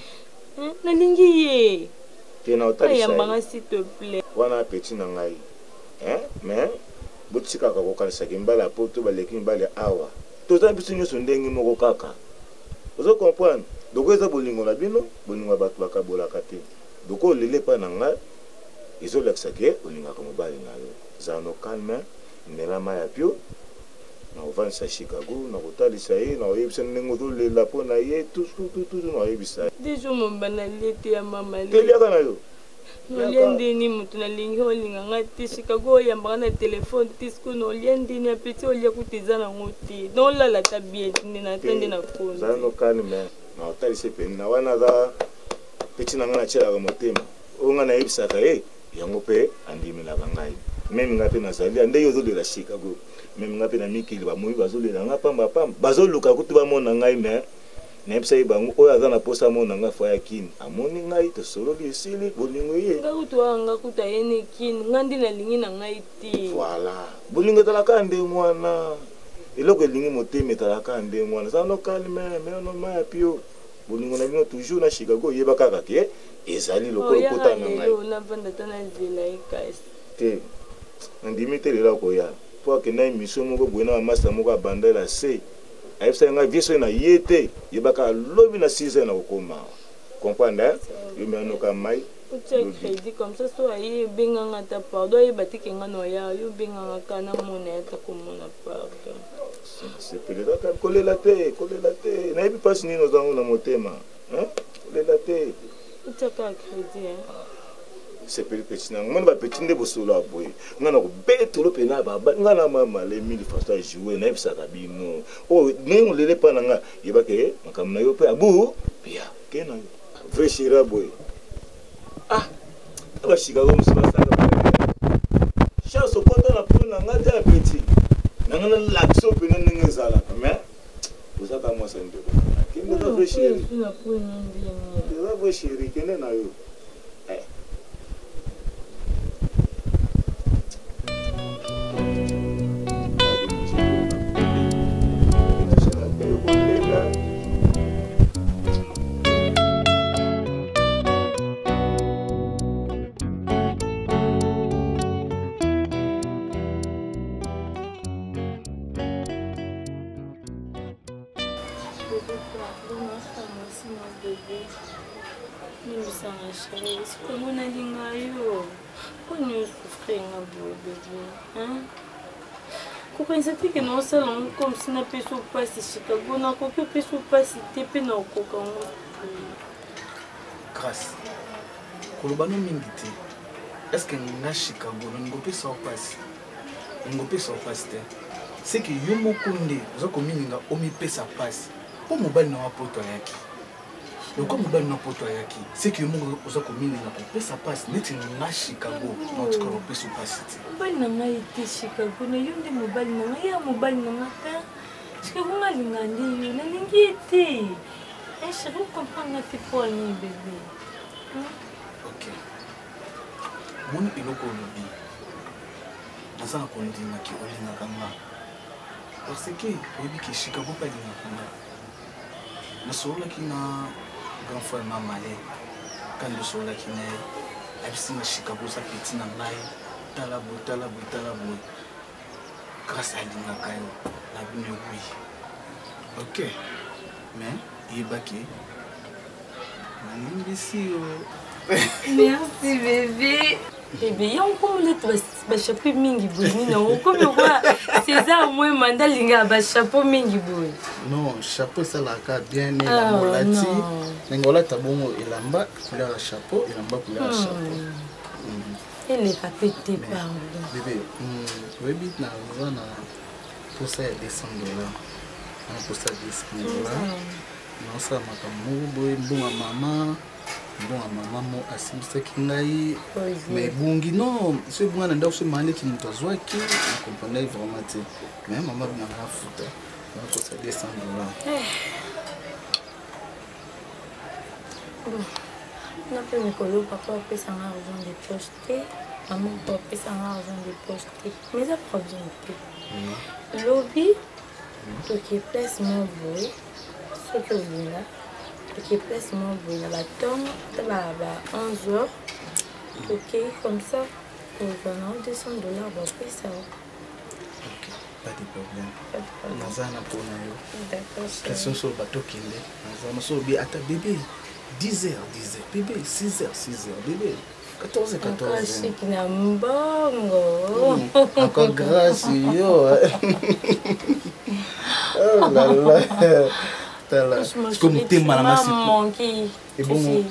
Na lingi ye. Te na otali sai. Yambanga s'il te plaît. Wana petit na ngai. Mais botika ka ko kalisa kimbala poto baleki mbale awa. Toza biso nyoso ndengi moko kaka. Ozo comprendre? Doko eza bolingo na bino, bolingo bato bakabolaka te. Doko lele pa na nga, ezolakisa ke olingaka mobali na yo. Zano calme, melama ya pio, na ovanisa Chicago, na kotalisa ye, na oyebisa ndenge ozolela po na ye, toujours na oyebisa ye. Dejo mombana lete ya mama lete. Teliaka na yo. Noliendeni mutu na lingi olinga nga te Chicago oyambaka na telefone te siku noliendeni apeti olia kuteza nango te. Nolala ta bien nde na tende na kondi. Zano calme. na otalise pe na wana za petit na ngana chela ka motema onga na yebisaka yango pe andimelaka ngai meme nga pe nazali ande yo zolela Chicago meme nga pe na mikili bamoyi bazolela nga pamba bazoluka kutu bamona ngai me nayebisa ye bango oyo aza na posa mona nga fo ya kini amoni ngai tosololi esili bolingo ye nga kutu anga kuta yene kini nga ndi nalingi na ngai te voilà bolingo etalaka ndenge wana eloko elingi motema etalaka ndenge wana za no calme me no maya pio bolingo na bino toujours na Chicago yeba kaka ke ezali lokolo kota na ngai na vanda tana zela ekasi te ndimi te lelo koya po akenda émission moko boye na master moko abandela se ayebisa ngai vie so na ye te yebaka lobi na 6 ans na kokoma comprendre yo mianoka mai utia crédit comme ça so aye benganga ta pardon yeba te kenga no ya yo benganga kana mona ya ta komona pardon c'est peut-être ka kolela te na yebi pas nino zango na motema kolela te utia ka crédit c'est petit na ngana ba petit nde bosolo aboye ngana ko betolo pena baba ngana mama les 1000 francs à jouer na bisa kabino oh nengo lele pa nanga yebake makamna yo pe abu pia kena yo vrai chira boy aba Chicago msiba sanga chance okota na pour nanga ta petit nanga l'action pena nenge zala mais usaka moi sende kena na vrai chéri na pour nindi na vrai chéri kena na yo Compreensez que nós somos como se na pessoa passe Chicago, na qualquer pessoa passe TP na coca. Grâce. Kolobano mingiti. Est-ce que na Chicago ngope so passe? Ngope so passe. C'est que yomo kunde zo komininga omi pesa passe. Po mobile na wapoto yaki. Le comme mobile na poto yaki. C'est que yomo zo komininga po pesa passe neti na Chicago. Not ko pesa passe. Mobile na ngai te Chicago na yonde mobile na ngai ya mobile na ngata. Chicago ngalinga ndi yo na lingi te. Je vous comprends que pour ni bébé. OK. Mon iloko lobi. Nasa kondima ki olinga kanga. Parce que obi ki Chicago pa linga kanga. Na sola ki na grand frère mamale. Quand le sola ki na abisi na Chicago sa petit na ngai. Talabo. Grâce à linga kayo la bino oui. OK. Mais Ibaki. Merci bébé. Bébé, il y a encore le chapeau mingi boy. Non, comme quoi César moi mandalinga ba chapeau mingi boy. Non, chapeau ça la ka bien né la molati. Nengola tabongo elamba couleur chapeau, elamba couleur chapeau. Elle est pas pété pardon. Bébé, oui bit na na pour ça $200. Pour ça $200. Non ça makamu boy bonga mama mo asimisaki ngai mais bungi non ce bunga na ndako ce mane ki mutu azwaki na comprendre vraiment te mais mama bina na futa na ko ça $200. Na pe mikolo papa pesa nga argent de poste maman papa pesa nga argent de poste mais ça problème te lobby to qui place mon boy ce que vous là qui place mon boy la tombe là 11h OK comme ça pour donner $200 va payer ça. OK pas de problème nazana pour na yo d'accord question sur bateau kinde nazana so bi ata bébé 10h bébé 6h bébé 14h chic na mbongo encore grâce yo oh là là comme t'es malama manqué et bon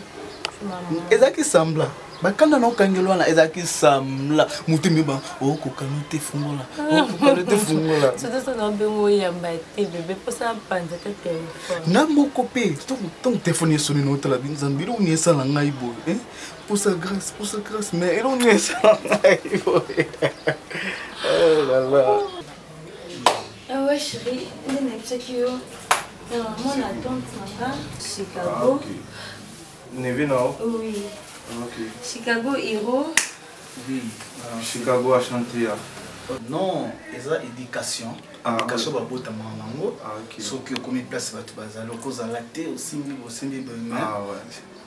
ezaki sembla bakanda na okangelo wana ezaki samla mutu miba okokano te fungola okokano te fungola soto na bengo yamba te bébé posa panza te téléphone na moko pe ton téléphone sonné no tala binzambi lo ni esala ngai boy pour sa grâce mais elo ni esala ngai boy oh là là ah ouais chérie ndene psekio mon attente nanga Chicago Neve non? Oui. Ok. Chicago Hero. Oui. Chicago a chanté. Non, c'est éducation. Éducation va botter mango. Sauf que comme place va tout bazar, le cause à la thé aussi mi. Ah ouais.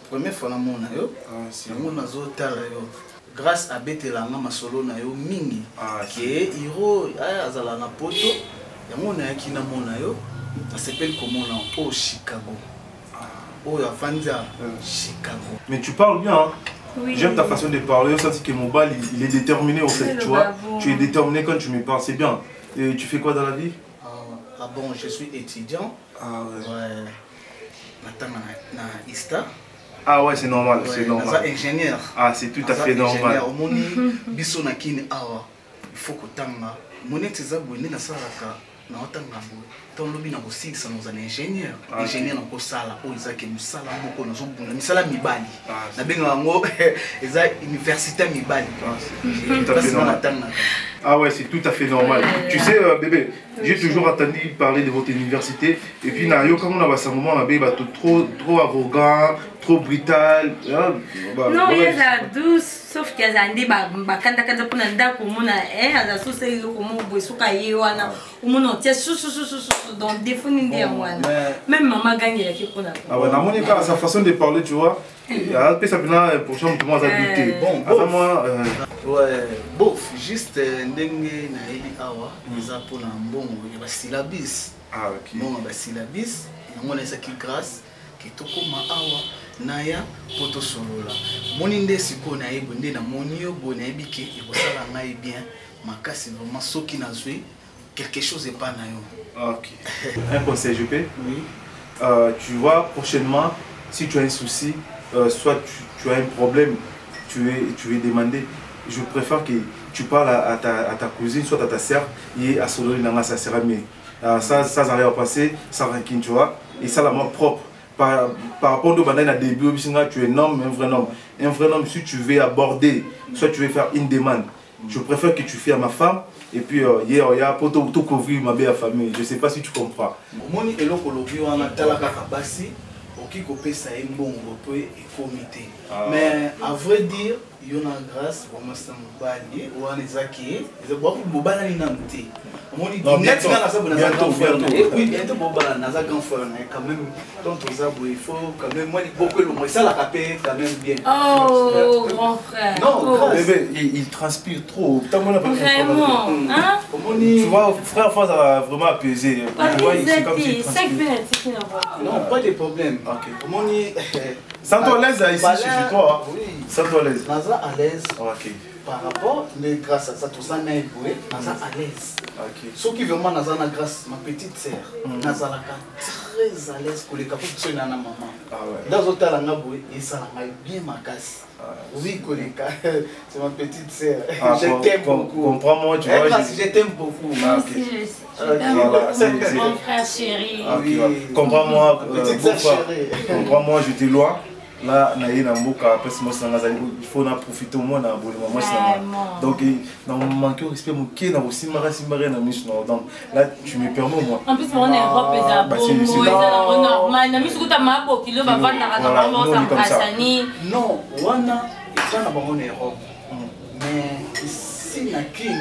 Première fois na mona yo. Ah si. Mona zo tala yo. Grâce à Betelanga masolo na yo mingi. Ah que Hero azala na poto. Ya mona ya kina mona yo. Ça s'appelle comment là au Chicago. Oh, Chicago. Mais tu parles bien, hein? Oui. J'aime ta façon de parler, ça c'est que mon bal il est déterminé en fait, tu vois. Tu es déterminé quand tu me parles, c'est bien. Et tu fais quoi dans la vie? Ah bon, je suis étudiant. Ah ouais. Maintenant, na ISTA. Ah ouais, c'est normal, c'est normal. Ingénieur. Ah, c'est tout à fait normal. Au moni, biso na kini awa. Il faut que tanga. Monet ezabou na salaka. Na otanga bo. Ton lobby na aussi ça nous un ingénieur. Ingénieur na ko sala o izaki musala moko na zobunda. Misala mibali. Na benga ngo eza université mibali. Tout à fait normal. Ah ouais, c'est tout à fait normal. Tu sais, bébé, j'ai toujours entendu parler de votre université. Et puis, comme on a ce moment, trop arrogant, trop brutal. Non, il y a douce, sauf qu'il y a des bakanda kanda pour nanda comme on a la sauce et comme on boit sous caillou wana ou mon tia sous dans des fonds indiens wana. Même maman gagne la qui pour la. Ah ouais, na mon écart sa façon de parler, tu vois. Après ça vient prochain tout le monde a douté. Bon, moi ouais, bof, juste ndenge na eli awa, eza pour na mbongo ya syllabus. Ah OK. Bon, ba syllabus, yango na saki grâce kitoko ma awa naya poto solola. Moni nde siko na yebo nde na moni yo bona ebike ekosala ngai bien makasi vraiment soki na zwe quelque chose est pas na yo. OK. Un conseil je peux? Oui. Tu vois prochainement si tu as un souci, soit tu as un problème, tu es demandé, je préfère que tu parles à ta cousine, soit à ta soeur, et à Solo Nanga, ça sera mieux. Ça va passer, ça rancune, tu vois, et ça la main propre. Par rapport au bandana début, tu es un homme, un vrai homme. Un vrai homme, si tu veux aborder, soit tu veux faire une demande, je préfère que tu fais à ma femme, et puis hier, il y a pour tout couvrir ma belle famille. Je ne sais pas si tu comprends. Moni elo kolobi wana talaka kabasi. Qui copie ça est bon repos et comité. Mais à vrai dire, il y a une grâce pour moi ça me balle ou un ezaki. C'est beaucoup de bobala ni namté. On dit net na ça bon oui bientôt bobala na ça grand frère quand même donc tout ça il faut quand même moi beaucoup le moi ça la capé quand même bien. Oh grand frère. Non, bébé, il transpire trop. Vraiment hein? Tu vois frère face à vraiment apaisé. C'est comme si 5 minutes non, pas de problème. OK. Comment on sens-toi à l'aise ici chez toi. Oui. Sens-toi à l'aise. Naza à l'aise. OK. Par rapport, mais grâce à ça, tout ça n'a évolué, Naza à l'aise. OK. Ce qui vraiment Naza na grâce, ma petite sœur, Naza la très à l'aise pour les capes de son maman. Ah ouais. Dans l'hôtel à Naboué, et ça l'a bien ma casse. Oui, Koleka, c'est ma petite sœur. Je t'aime beaucoup. Comprends-moi, tu vois. Je t'aime beaucoup. Moi aussi, je t'aime. Mon frère chéri. Oui. Comprends-moi, comprends-moi, je t'ai loin. Là, il faut en profiter au moins. Donc, dans mon manque de respect, donc là, tu me permets moi. En plus, on est Europe, normal. Non, Wana est pas en Europe. Mais ici, na King.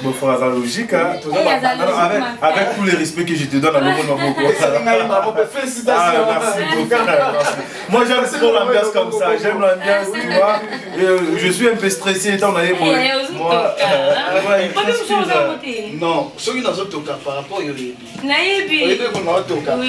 Bon, frère, la logique, hein? Avec tous les respects que je te donne à l'eau, félicitations. Merci. Moi, j'aime trop l'ambiance comme ça. J'aime l'ambiance, tu vois. Je suis un peu stressé étant donné Non, ceux qui n'ont pas toka par rapport au Yoyebi. Naïbi.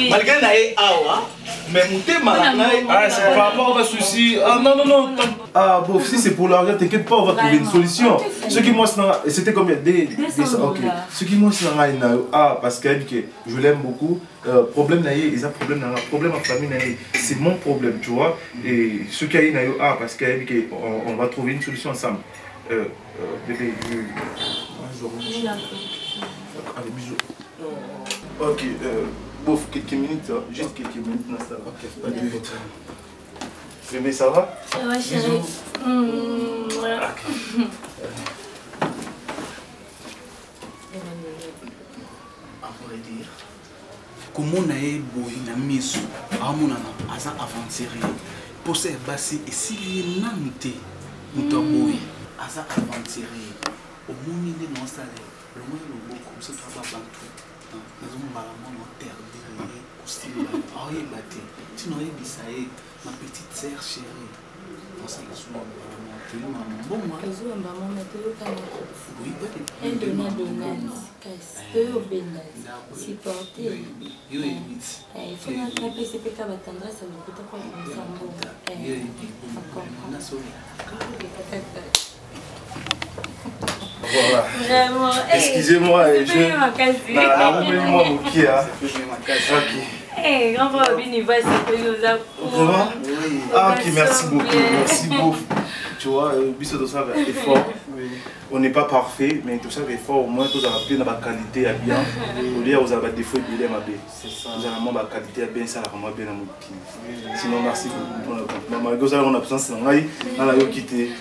Malgré Naïe Awa, mais Mouté Malanaï. Ah, c'est par rapport au souci. Ah, non. Ah, bon, si c'est pour l'argent, t'inquiète pas, on va trouver une solution. Ce qui moi, c'était combien? Ok. Ce qui moi, c'est parce que je l'aime beaucoup. Problème naïe, ils ont problème en famille, c'est mon problème, tu vois. Et ce qui a eu parce qu'on va trouver une solution ensemble. Bébé, allez, bisous. Ok, bof, quelques minutes, juste quelques minutes, non, ça va. Ok, pas de vite. Bébé, ça va? Ça va, chérie. À vrai dire, comment on a boy na miso, amona na asa aventurier. Pour ça, bassi et s'il y a nante, muta boy, asa aventurier. Au monde de nos salles, le monde le beau comme ça travaille partout. Nous avons malheureusement terre derrière aussi. Ah oui, baté. Tu n'aurais dit ça, ma petite sœur chérie. On s'en a souvent bon moi. Oui, voilà. Vraiment. Excusez-moi, moi mon pied. Hey, grand frère, il va se vraiment? Ah, ok, merci beaucoup. Tu vois, effort. On n'est pas parfait, mais tout ça, effort, au moins, tout a bien la qualité à bien. Au lieu où vous avez des défauts, il est ma bien. Vous avez la qualité à bien, ça la bien à mon pied. Sinon, merci beaucoup pour le compliment. Malgré ça, on a besoin de ça, on a quitté.